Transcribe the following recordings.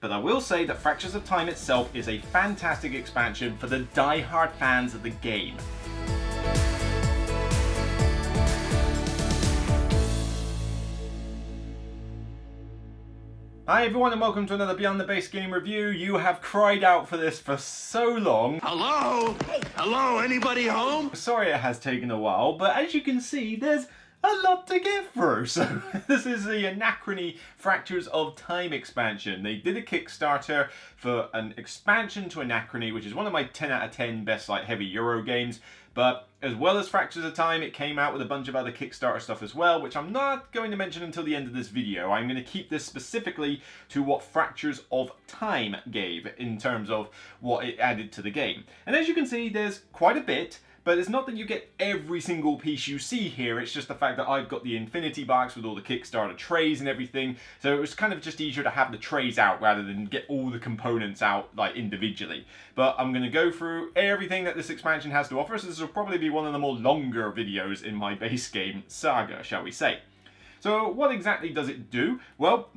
but I will say that Fractures of Time itself is a fantastic expansion for the die-hard fans of the game. Hi everyone and welcome to another Beyond the Base Game review. You have cried out for this for so long. Hello? Hello, anybody home? Sorry it has taken a while, but as you can see, there's a lot to get through. So this is the Anachrony Fractures of Time expansion. They did a Kickstarter for an expansion to Anachrony, which is one of my 10 out of 10 best heavy Euro games. But as well as Fractures of Time, it came out with a bunch of other Kickstarter stuff as well, which I'm not going to mention until the end of this video. I'm going to keep this specifically to what Fractures of Time gave in terms of what it added to the game. And as you can see, there's quite a bit. But it's not that you get every single piece you see here, it's just the fact that I've got the Infinity box with all the Kickstarter trays and everything, so it was kind of just easier to have the trays out rather than get all the components out individually. But I'm going to go through everything that this expansion has to offer, so this will probably be one of the more longer videos in my base game saga, shall we say. So what exactly does it do? Well,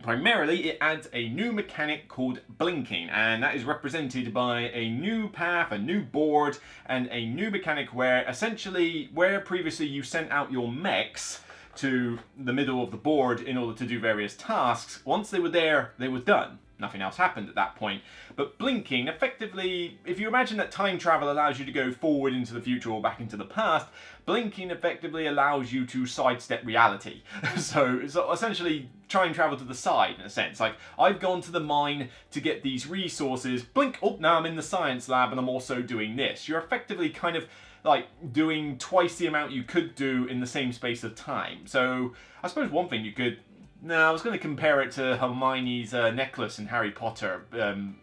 primarily, it adds a new mechanic called blinking, and that is represented by a new path, a new board, and a new mechanic where essentially, where previously you sent out your mechs to the middle of the board in order to do various tasks, once they were there, they were done. Nothing else happened at that point. But blinking, effectively, if you imagine that time travel allows you to go forward into the future or back into the past, blinking effectively allows you to sidestep reality. So essentially try and travel to the side in a sense. Like, I've gone to the mine to get these resources, blink, oh, now I'm in the science lab and I'm also doing this. You're effectively kind of like doing twice the amount you could do in the same space of time. So I suppose one thing you could... No, I was going to compare it to Hermione's necklace in Harry Potter.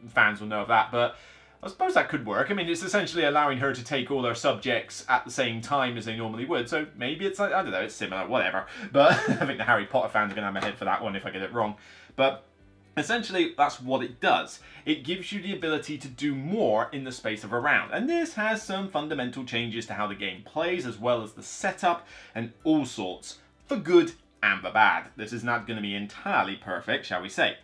Fans will know of that, but I suppose that could work. I mean, it's essentially allowing her to take all her subjects at the same time as they normally would, so maybe it's, I don't know, it's similar, whatever. But I think the Harry Potter fans are going to have my head for that one if I get it wrong. But essentially, that's what it does. It gives you the ability to do more in the space of a round. And this has some fundamental changes to how the game plays, as well as the setup and all sorts, for good and the bad. This is not going to be entirely perfect, shall we say.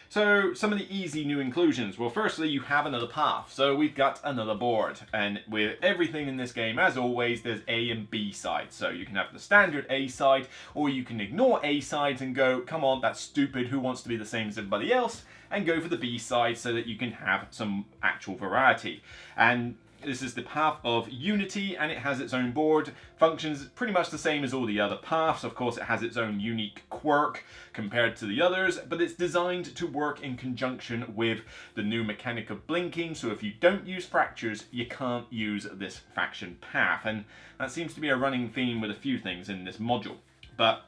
So, some of the easy new inclusions. Well, firstly, you have another path. So, we've got another board. And with everything in this game, as always, there's A and B sides. So, you can have the standard A side, or you can ignore A sides and go, come on, that's stupid, who wants to be the same as everybody else? And go for the B side so that you can have some actual variety. And this is the path of Unity, and it has its own board. Functions pretty much the same as all the other paths. Of course, it has its own unique quirk compared to the others, but it's designed to work in conjunction with the new mechanic of blinking. So if you don't use fractures, you can't use this faction path. And that seems to be a running theme with a few things in this module. But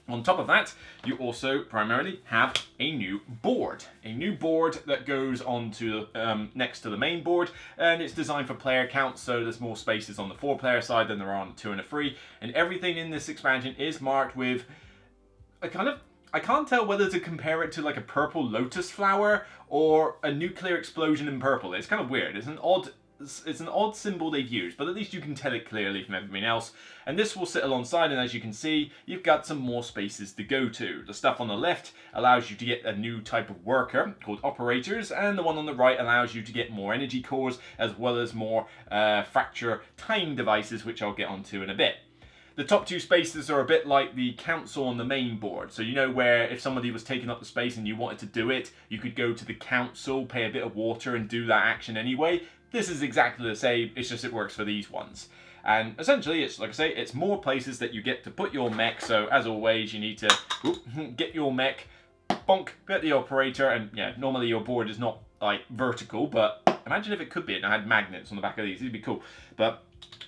on top of that, you also primarily have a new board. A new board that goes on to next to the main board, and it's designed for player count, so there's more spaces on the 4-player side than there are on the 2 and a 3. And everything in this expansion is marked with a kind of... I can't tell whether to compare it to like a purple lotus flower or a nuclear explosion in purple. It's kind of weird. It's an odd symbol they've used, but at least you can tell it clearly from everything else. And this will sit alongside, and as you can see, you've got some more spaces to go to. The stuff on the left allows you to get a new type of worker called operators, and the one on the right allows you to get more energy cores, as well as more fracture time devices, which I'll get onto in a bit. The top two spaces are a bit like the council on the main board. So you know where if somebody was taking up the space and you wanted to do it, you could go to the council, pay a bit of water and do that action anyway. This is exactly the same, it's just it works for these ones. And essentially, it's like I say, it's more places that you get to put your mech. So as always, you need to get your mech, bonk, get the operator, and yeah, normally your board is not like vertical, but imagine if it could be and I had magnets on the back of these, it'd be cool. But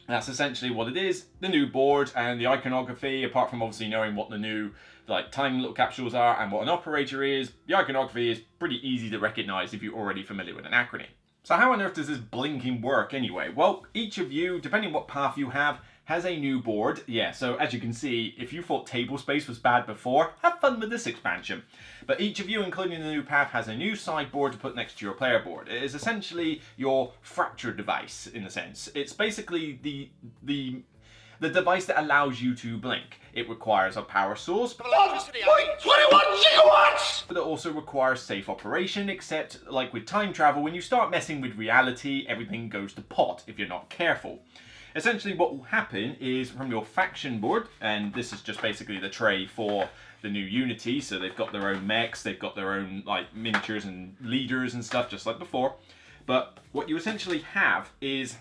that's essentially what it is, the new board and the iconography, apart from obviously knowing what the new like time little capsules are and what an operator is. The iconography is pretty easy to recognize if you're already familiar with Anachrony. So how on earth does this blinking work anyway? Well, each of you, depending what path you have, has a new board. Yeah, so as you can see, if you thought table space was bad before, have fun with this expansion. But each of you, including the new path, has a new sideboard to put next to your player board. It is essentially your fracture device, in a sense. It's basically the the device that allows you to blink. It requires a power source, but Electricity, 21 gigawatts! it also requires safe operation, except like with time travel, when you start messing with reality, everything goes to pot if you're not careful. Essentially what will happen is from your faction board, and this is just basically the tray for the new Unity, so they've got their own mechs, they've got their own like miniatures and leaders and stuff just like before, but what you essentially have is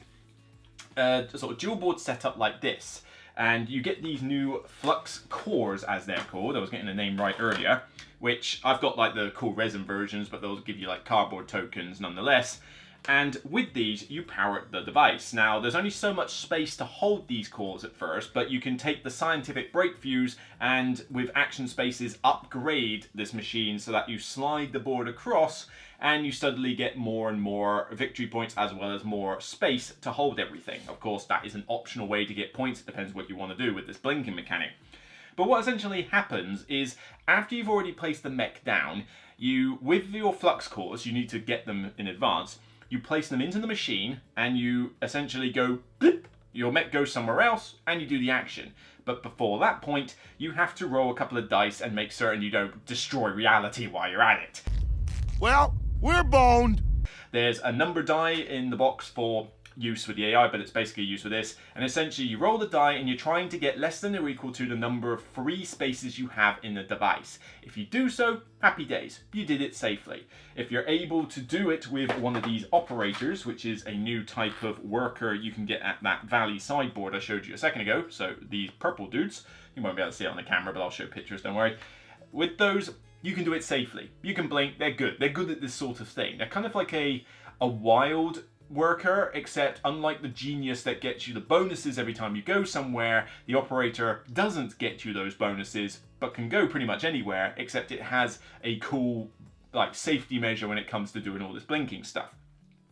a sort of dual board setup like this, and you get these new Flux Cores as they're called. I was getting the name right earlier, which I've got like the cool resin versions, but they'll give you like cardboard tokens nonetheless. And with these, you power the device. Now, there's only so much space to hold these cores at first, but you can take the scientific breakthroughs and with action spaces upgrade this machine so that you slide the board across and you suddenly get more and more victory points as well as more space to hold everything. Of course, that is an optional way to get points. It depends what you want to do with this blinking mechanic. But what essentially happens is after you've already placed the mech down, with your Flux Cores, you need to get them in advance. You place them into the machine and you essentially go blip, your mech goes somewhere else and you do the action. But before that point, you have to roll a couple of dice and make certain you don't destroy reality while you're at it. Well, we're boned. There's a number die in the box for use with the AI, but it's basically used with this. And essentially you roll the die and you're trying to get less than or equal to the number of free spaces you have in the device. If you do so, happy days, you did it safely. If you're able to do it with one of these operators, which is a new type of worker you can get at that Valley sideboard I showed you a second ago, so these purple dudes, you won't be able to see it on the camera, but I'll show pictures, don't worry. With those, you can do it safely. You can blink, they're good. They're good at this sort of thing. They're kind of like a wild worker, except unlike the genius that gets you the bonuses every time you go somewhere, the operator doesn't get you those bonuses, but can go pretty much anywhere, except it has a cool like safety measure when it comes to doing all this blinking stuff.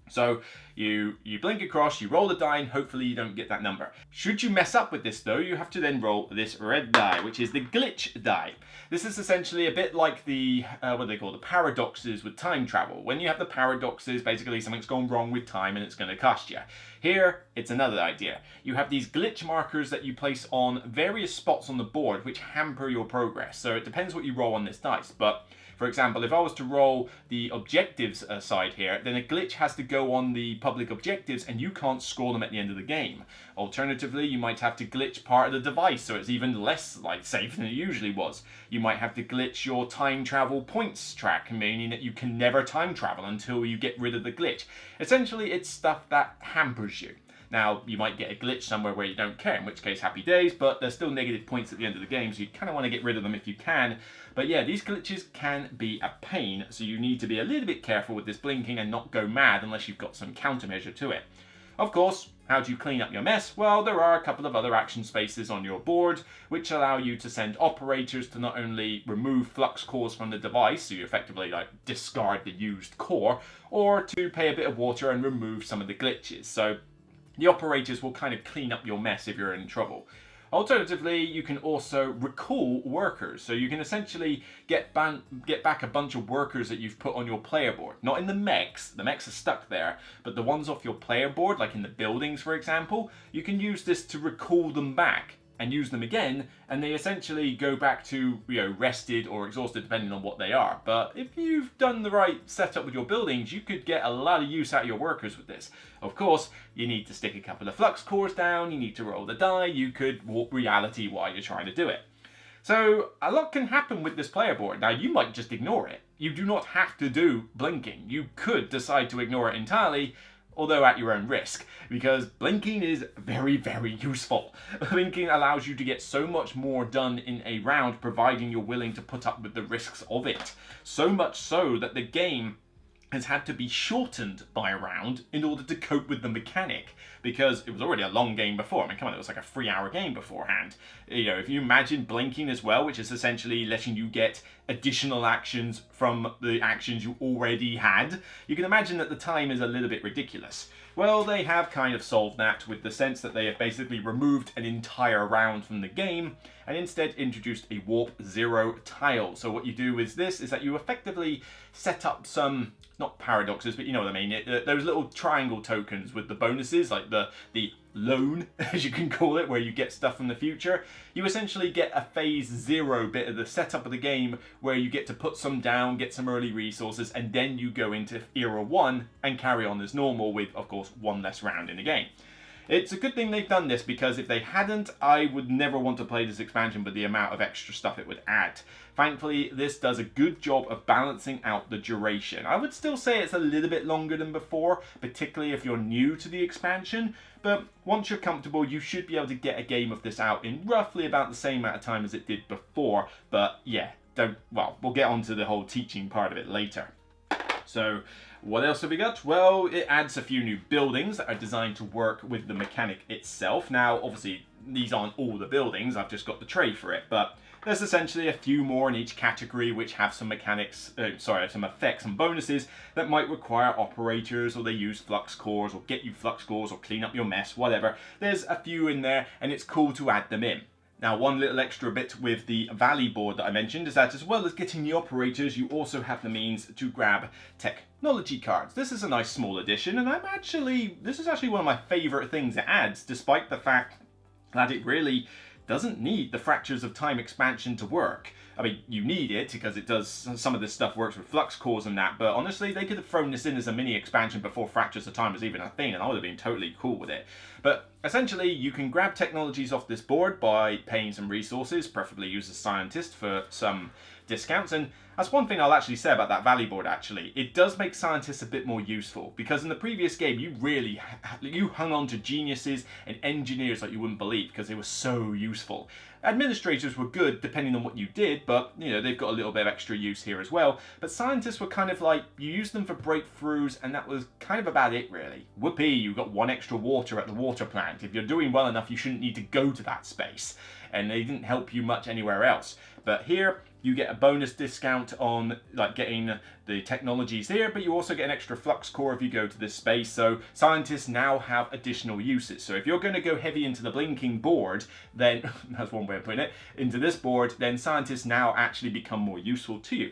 So you blink across, you roll the die, and hopefully you don't get that number. Should you mess up with this though, you have to then roll this red die, which is the glitch die. This is essentially a bit like the, what do they call, the paradoxes with time travel. When you have the paradoxes, basically something's gone wrong with time and it's going to cost you. Here, it's another idea. You have these glitch markers that you place on various spots on the board which hamper your progress. So it depends what you roll on this dice, but for example, if I was to roll the objectives side here, then a glitch has to go on the public objectives and you can't score them at the end of the game. Alternatively, you might have to glitch part of the device so it's even less like safe than it usually was. You might have to glitch your time travel points track, meaning that you can never time travel until you get rid of the glitch. Essentially, it's stuff that hampers you. Now, you might get a glitch somewhere where you don't care, in which case happy days, but there's still negative points at the end of the game, so you kind of want to get rid of them if you can. But yeah, these glitches can be a pain, so you need to be a little bit careful with this blinking and not go mad unless you've got some countermeasure to it. Of course, how do you clean up your mess? Well, there are a couple of other action spaces on your board which allow you to send operators to not only remove Flux Cores from the device, so you effectively like discard the used core, or to pay a bit of water and remove some of the glitches. So the operators will kind of clean up your mess if you're in trouble. Alternatively, you can also recall workers. So you can essentially get back a bunch of workers that you've put on your player board. Not in the mechs are stuck there, but the ones off your player board, like in the buildings for example, you can use this to recall them back and use them again, and they essentially go back to, rested or exhausted depending on what they are. But if you've done the right setup with your buildings, you could get a lot of use out of your workers with this. Of course, you need to stick a couple of Flux Cores down, you need to roll the die, you could warp reality while you're trying to do it. So a lot can happen with this player board. Now you might just ignore it. You do not have to do blinking. You could decide to ignore it entirely, although at your own risk, because blinking is very, very useful. Blinking allows you to get so much more done in a round, providing you're willing to put up with the risks of it. So much so that the game has had to be shortened by a round in order to cope with the mechanic, because it was already a long game before. I mean, come on, it was like a 3-hour game beforehand. If you imagine blinking as well, which is essentially letting you get additional actions from the actions you already had, you can imagine that the time is a little bit ridiculous. Well, they have kind of solved that with the sense that they have basically removed an entire round from the game and instead introduced a Warp 0 tile. So what you do is that you effectively set up some, not paradoxes, but you know what I mean, those little triangle tokens with the bonuses, like the loan, as you can call it, where you get stuff from the future. You essentially get a phase 0 bit of the setup of the game where you get to put some down, get some early resources, and then you go into era 1 and carry on as normal with, of course, one less round in the game. It's a good thing they've done this, because if they hadn't, I would never want to play this expansion with the amount of extra stuff it would add. Thankfully, this does a good job of balancing out the duration. I would still say it's a little bit longer than before, particularly if you're new to the expansion, but once you're comfortable, you should be able to get a game of this out in roughly about the same amount of time as it did before. But yeah, we'll get onto the whole teaching part of it later. So, what else have we got? Well, it adds a few new buildings that are designed to work with the mechanic itself. Now, obviously, these aren't all the buildings, I've just got the tray for it, but there's essentially a few more in each category which have some some effects and bonuses that might require operators, or they use Flux Cores, or get you Flux Cores, or clean up your mess, whatever. There's a few in there, and it's cool to add them in. Now, one little extra bit with the Valley board that I mentioned is that, as well as getting the operators, you also have the means to grab technology cards. This is a nice small addition, and this is actually one of my favourite things it adds, despite the fact that it really doesn't need the Fractures of Time expansion to work. I mean, you need it because it does, some of this stuff works with Flux Cores and that, but honestly, they could have thrown this in as a mini expansion before Fractures of Time was even a thing, and I would have been totally cool with it. But essentially, you can grab technologies off this board by paying some resources, preferably use a scientist for some discounts, and that's one thing I'll actually say about that Valley board, actually. It does make scientists a bit more useful, because in the previous game, you hung on to geniuses and engineers like you wouldn't believe, because they were so useful. Administrators were good depending on what you did, but you know, they've got a little bit of extra use here as well. But scientists were kind of like, you used them for breakthroughs, and that was kind of about it, really. Whoopee, you got 1 extra water at the water plant. If you're doing well enough, you shouldn't need to go to that space. And they didn't help you much anywhere else. But here, you get a bonus discount on like getting the technologies here, but you also get an extra Flux Core if you go to this space. So scientists now have additional uses. So if you're going to go heavy into the blinking board, then that's one way of putting it, into this board, then scientists now actually become more useful to you.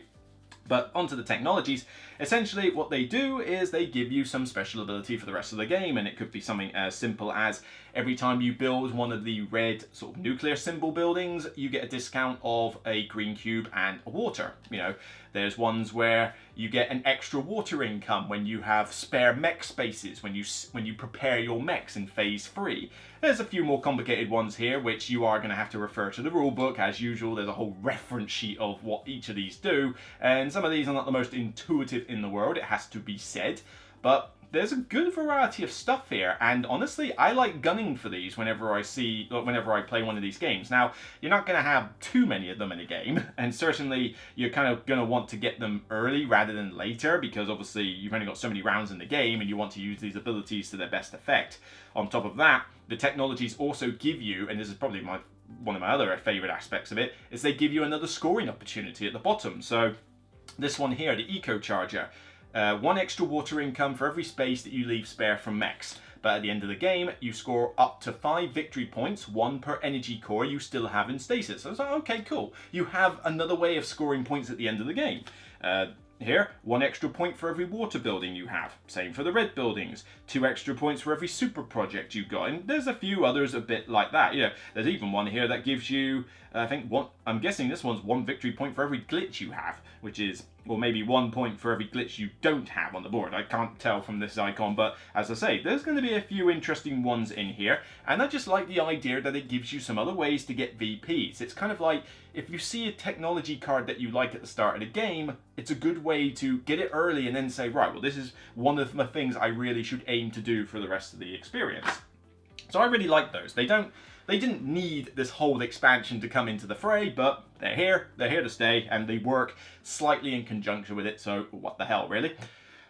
But onto the technologies, essentially what they do is they give you some special ability for the rest of the game, and it could be something as simple as every time you build one of the red sort of nuclear symbol buildings, you get a discount of a green cube and a water. You know, there's ones where you get an extra water income when you have spare mech spaces, when you prepare your mechs in phase 3. There's a few more complicated ones here, which you are going to have to refer to the rulebook. As usual, there's a whole reference sheet of what each of these do, and some of these are not the most intuitive in the world, it has to be said, but there's a good variety of stuff here, and honestly, I like gunning for these whenever I play one of these games. Now, you're not going to have too many of them in a game, and certainly you're kind of going to want to get them early rather than later, because obviously you've only got so many rounds in the game, and you want to use these abilities to their best effect. On top of that, the technologies also give you, and this is probably one of my other favourite aspects of it, is they give you another scoring opportunity at the bottom. So this one here, the Eco Charger. 1 extra water income for every space that you leave spare from mechs. But at the end of the game, you score up to 5 victory points, 1 per energy core you still have in stasis. So I was like, okay, cool. You have another way of scoring points at the end of the game. Here, 1 extra point for every water building you have. Same for the red buildings. 2 extra points for every super project you've got. And there's a few others a bit like that. You know, there's even one here that gives you, I think, I'm guessing this one's 1 victory point for every glitch you have, which is, or maybe 1 point for every glitch you don't have on the board. I can't tell from this icon, but as I say, there's going to be a few interesting ones in here, and I just like the idea that it gives you some other ways to get VPs. It's kind of like, if you see a technology card that you like at the start of the game, it's a good way to get it early and then say, right, well, this is one of the things I really should aim to do for the rest of the experience. So I really like those. They didn't need this whole expansion to come into the fray, but they're here to stay, and they work slightly in conjunction with it, so what the hell, really?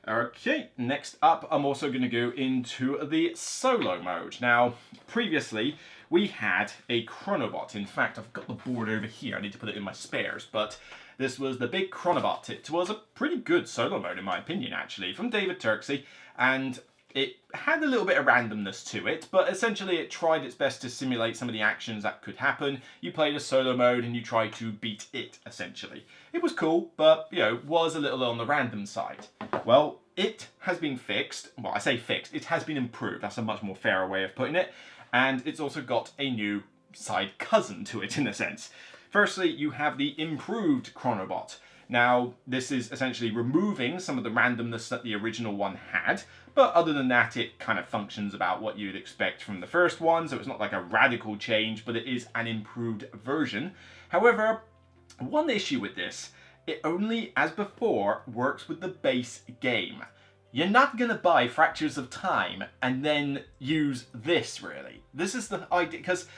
Okay, next up, I'm also going to go into the solo mode. Now, previously, we had a Chronobot. In fact, I've got the board over here. I need to put it in my spares, but this was the big Chronobot. It was a pretty good solo mode, in my opinion, actually, from David Turksey, and It had a little bit of randomness to it, but essentially it tried its best to simulate some of the actions that could happen. You played a solo mode and you tried to beat it, essentially. It was cool, but, you know, was a little on the random side. Well, it has been fixed. Well, I say fixed. It has been improved. That's a much more fairer way of putting it. And it's also got a new side cousin to it, in a sense. Firstly, you have the improved Chronobot. Now, this is essentially removing some of the randomness that the original one had, but other than that, it kind of functions about what you'd expect from the first one, so it's not like a radical change, but it is an improved version. However, one issue with this, it only, as before, works with the base game. You're not going to buy Fractures of Time and then use this, really. This is the idea, because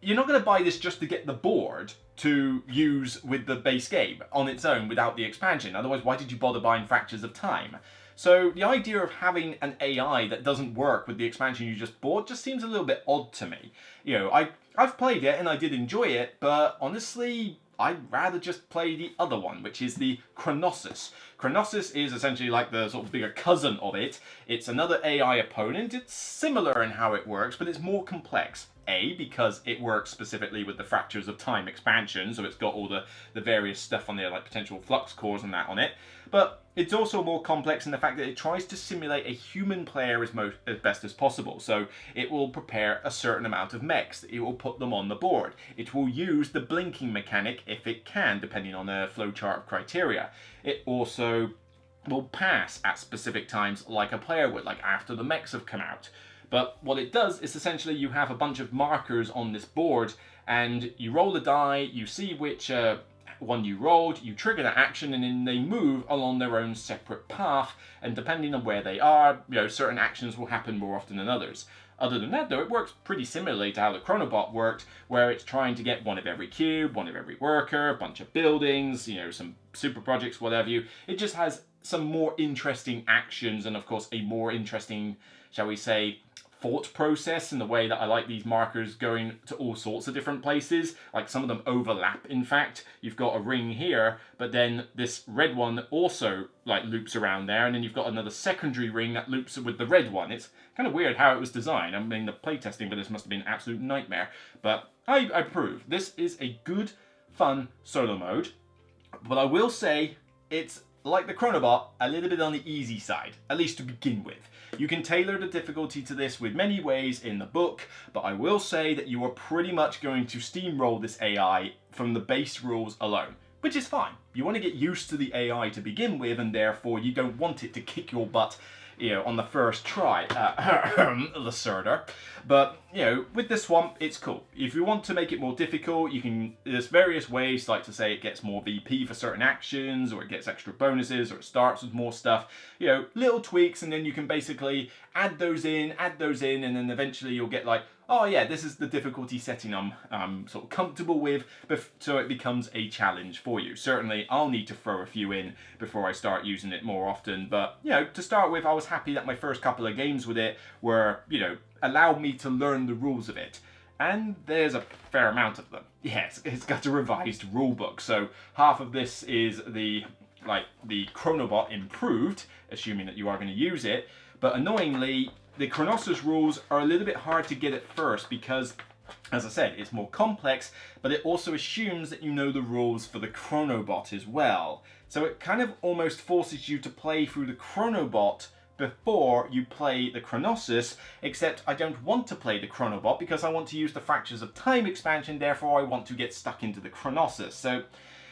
you're not going to buy this just to get the board to use with the base game on its own without the expansion. Otherwise, why did you bother buying Fractures of Time? So the idea of having an AI that doesn't work with the expansion you just bought just seems a little bit odd to me. You know, I've played it and I did enjoy it, but honestly, I'd rather just play the other one, which is the Chronossus. Chronossus is essentially like the sort of bigger cousin of it. It's another AI opponent. It's similar in how it works, but it's more complex. A, because it works specifically with the Fractures of Time expansion, so it's got all the various stuff on there, like potential Flux Cores and that on it. But it's also more complex in the fact that it tries to simulate a human player as best as possible. So it will prepare a certain amount of mechs. It will put them on the board. It will use the blinking mechanic if it can, depending on a flowchart of criteria. It also will pass at specific times like a player would, like after the mechs have come out. But what it does is essentially you have a bunch of markers on this board and you roll the die, you see which one you rolled, you trigger that action, and then they move along their own separate path, and depending on where they are, you know, certain actions will happen more often than others. Other than that, though, it works pretty similarly to how the Chronobot worked, where it's trying to get one of every cube, one of every worker, a bunch of buildings, you know, some super projects, whatever you. It just has some more interesting actions and, of course, a more interesting, shall we say, thought process in the way that I like these markers going to all sorts of different places. Like some of them overlap, in fact. You've got a ring here, but then this red one also like loops around there, and then you've got another secondary ring that loops with the red one. It's kind of weird how it was designed. I mean, the playtesting for this must have been an absolute nightmare, but I approve. This is a good, fun solo mode, but I will say it's like the Chronobot, a little bit on the easy side, at least to begin with. You can tailor the difficulty to this with many ways in the book, but I will say that you are pretty much going to steamroll this AI from the base rules alone, which is fine. You want to get used to the AI to begin with, and therefore you don't want it to kick your butt, you know, on the first try, Lacerda. But, you know, with this one, it's cool. If you want to make it more difficult, you can, there's various ways, like to say it gets more VP for certain actions, or it gets extra bonuses, or it starts with more stuff. You know, little tweaks, and then you can basically add those in, and then eventually you'll get like, oh yeah, this is the difficulty setting I'm sort of comfortable with, so it becomes a challenge for you. Certainly, I'll need to throw a few in before I start using it more often, but, you know, to start with, I was happy that my first couple of games with it were, you know, allowed me to learn the rules of it. And there's a fair amount of them. Yes, it's got a revised rulebook, so half of this is the Chronobot improved, assuming that you are going to use it, but annoyingly, the Chronossus rules are a little bit hard to get at first because, as I said, it's more complex, but it also assumes that you know the rules for the Chronobot as well. So it kind of almost forces you to play through the Chronobot before you play the Chronossus, except I don't want to play the Chronobot because I want to use the Fractures of Time expansion, therefore I want to get stuck into the Chronossus. So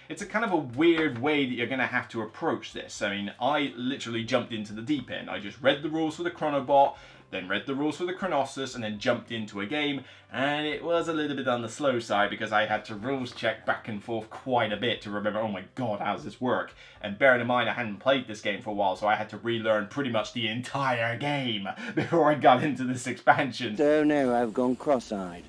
it's a kind of a weird way that you're going to have to approach this. I mean, I literally jumped into the deep end. I just read the rules for the Chronobot, then read the rules for the Chronossus, and then jumped into a game, and it was a little bit on the slow side because I had to rules check back and forth quite a bit to remember, oh my god, how does this work? And bearing in mind I hadn't played this game for a while, so I had to relearn pretty much the entire game before I got into this expansion. So now I've gone cross-eyed.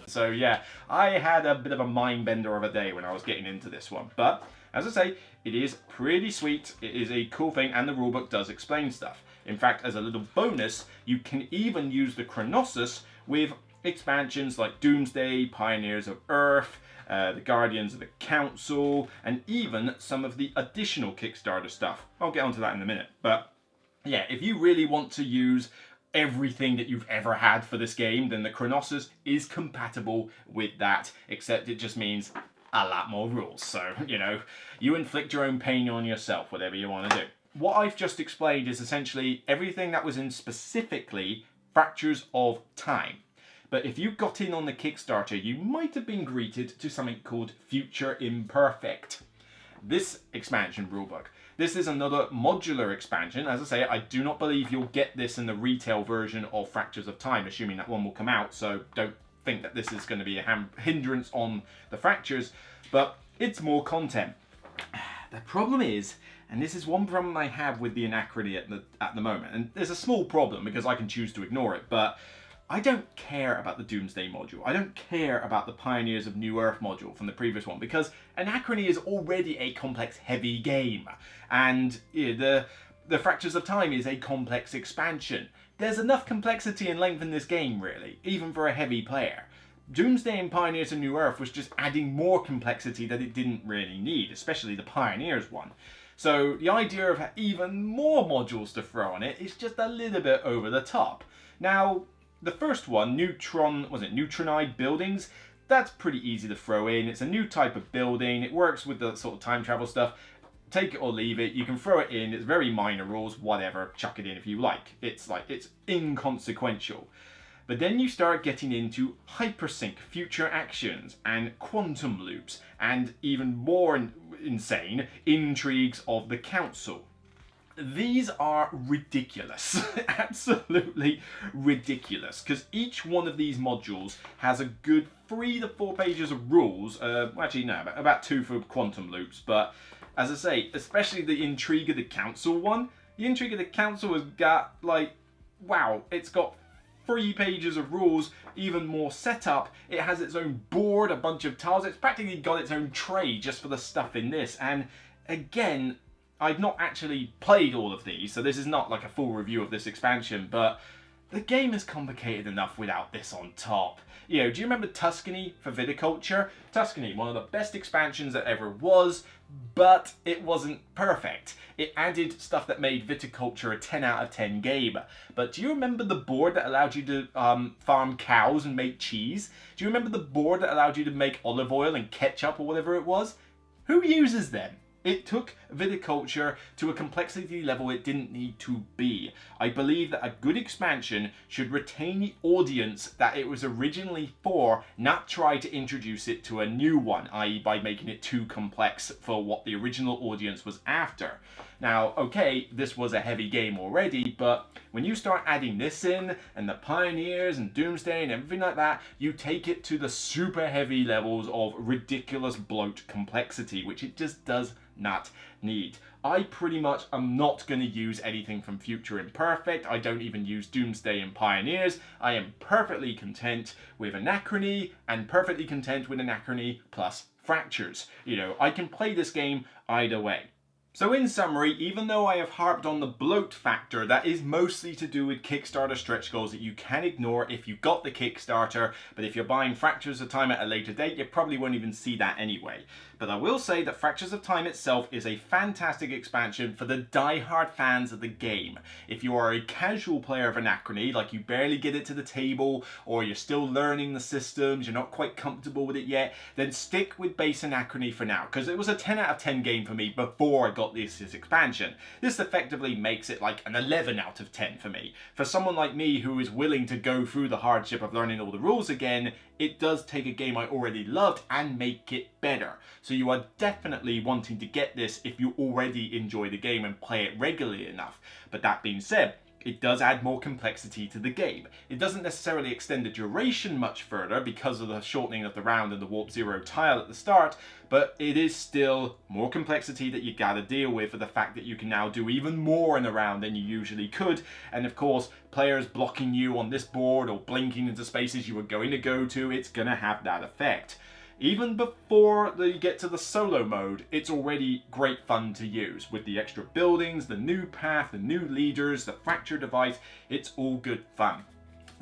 So yeah, I had a bit of a mind bender of a day when I was getting into this one, but as I say, it is pretty sweet, it is a cool thing, and the rulebook does explain stuff. In fact, as a little bonus, you can even use the Chronossus with expansions like Doomsday, Pioneers of Earth, the Guardians of the Council, and even some of the additional Kickstarter stuff. I'll get onto that in a minute, but yeah, if you really want to use everything that you've ever had for this game, then the Chronossus is compatible with that, except it just means a lot more rules. So, you know, you inflict your own pain on yourself, whatever you want to do. What I've just explained is essentially everything that was in specifically Fractures of Time. But if you got in on the Kickstarter, you might have been greeted to something called Future Imperfect. This expansion rulebook. This is another modular expansion. As I say, I do not believe you'll get this in the retail version of Fractures of Time, assuming that one will come out, so don't think that this is going to be a hindrance on the Fractures, but it's more content. The problem is, and this is one problem I have with the Anachrony at the moment, and there's a small problem because I can choose to ignore it, but I don't care about the Doomsday module. I don't care about the Pioneers of New Earth module from the previous one because Anachrony is already a complex, heavy game. And the Fractures of Time is a complex expansion. There's enough complexity and length in this game, really, even for a heavy player. Doomsday and Pioneers of New Earth was just adding more complexity that it didn't really need, especially the Pioneers one. So the idea of even more modules to throw on it is just a little bit over the top. Now, the first one, Neutronide buildings, that's pretty easy to throw in. It's a new type of building. It works with the sort of time travel stuff. Take it or leave it. You can throw it in. It's very minor rules, whatever. Chuck it in if you like. It's inconsequential. But then you start getting into hypersync future actions and quantum loops and even more insane intrigues of the council. These are ridiculous, absolutely ridiculous, because each one of these modules has a good 3 to 4 pages of rules, actually no, about 2 for quantum loops, but as I say, especially the Intrigue of the Council one, the Intrigue of the Council has got, like, wow, it's got 3 pages of rules, even more setup. It has its own board, a bunch of tiles, it's practically got its own tray just for the stuff in this, and again, I've not actually played all of these, so this is not like a full review of this expansion, but the game is complicated enough without this on top. You know, do you remember Tuscany for Viticulture? Tuscany, one of the best expansions that ever was, but it wasn't perfect. It added stuff that made Viticulture a 10 out of 10 game. But do you remember the board that allowed you to farm cows and make cheese? Do you remember the board that allowed you to make olive oil and ketchup or whatever it was? Who uses them? It took Viticulture to a complexity level it didn't need to be. I believe that a good expansion should retain the audience that it was originally for, not try to introduce it to a new one, i.e. by making it too complex for what the original audience was after. Now, okay, this was a heavy game already, but when you start adding this in, and the Pioneers and Doomsday and everything like that, you take it to the super heavy levels of ridiculous bloat complexity, which it just does not need. I pretty much am not going to use anything from Future Imperfect. I don't even use Doomsday and Pioneers. I am perfectly content with Anachrony and perfectly content with Anachrony plus Fractures. You know, I can play this game either way. So in summary, even though I have harped on the bloat factor, that is mostly to do with Kickstarter stretch goals that you can ignore if you got the Kickstarter, but if you're buying Fractures of Time at a later date, you probably won't even see that anyway. But I will say that Fractures of Time itself is a fantastic expansion for the die-hard fans of the game. If you are a casual player of Anachrony, like you barely get it to the table, or you're still learning the systems, you're not quite comfortable with it yet, then stick with base Anachrony for now, because it was a 10 out of 10 game for me before I got this expansion. This effectively makes it like an 11 out of 10 for me. For someone like me who is willing to go through the hardship of learning all the rules again, it does take a game I already loved and make it better. So you are definitely wanting to get this if you already enjoy the game and play it regularly enough. But that being said, it does add more complexity to the game. It doesn't necessarily extend the duration much further because of the shortening of the round and the Warp Zero tile at the start, but it is still more complexity that you gotta deal with for the fact that you can now do even more in the round than you usually could, and of course, players blocking you on this board or blinking into spaces you were going to go to, it's gonna have that effect. Even before you get to the solo mode, it's already great fun to use. With the extra buildings, the new path, the new leaders, the fracture device, it's all good fun.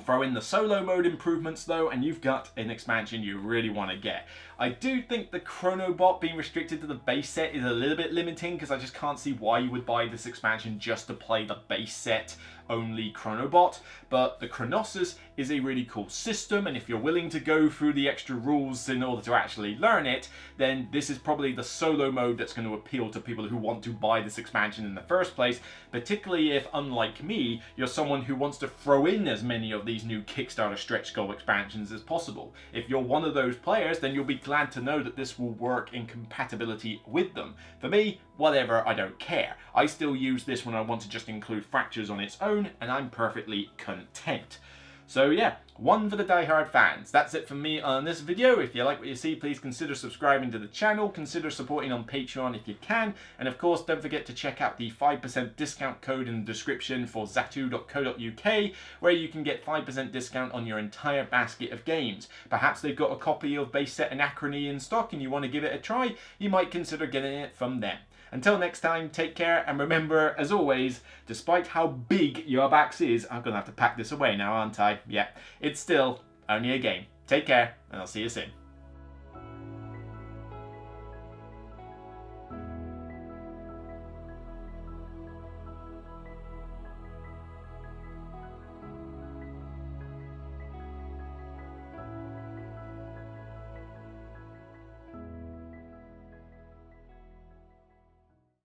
Throw in the solo mode improvements though, and you've got an expansion you really want to get. I do think the Chronobot being restricted to the base set is a little bit limiting, because I just can't see why you would buy this expansion just to play the base set only Chronobot. But the Chronossus is a really cool system, and if you're willing to go through the extra rules in order to actually learn it, then this is probably the solo mode that's going to appeal to people who want to buy this expansion in the first place, particularly if, unlike me, you're someone who wants to throw in as many of these new Kickstarter stretch goal expansions as possible. If you're one of those players, then you'll be glad to know that this will work in compatibility with them. For me, whatever, I don't care. I still use this when I want to just include Fractures on its own, and I'm perfectly content. So yeah, one for the diehard fans. That's it from me on this video. If you like what you see, please consider subscribing to the channel, consider supporting on Patreon if you can, and of course don't forget to check out the 5% discount code in the description for zatu.co.uk, where you can get 5% discount on your entire basket of games. Perhaps they've got a copy of base set Anachrony in stock and you want to give it a try, you might consider getting it from them. Until next time, take care, and remember, as always, despite how big your backs is, I'm going to have to pack this away now, aren't I? Yeah, it's still only a game. Take care, and I'll see you soon.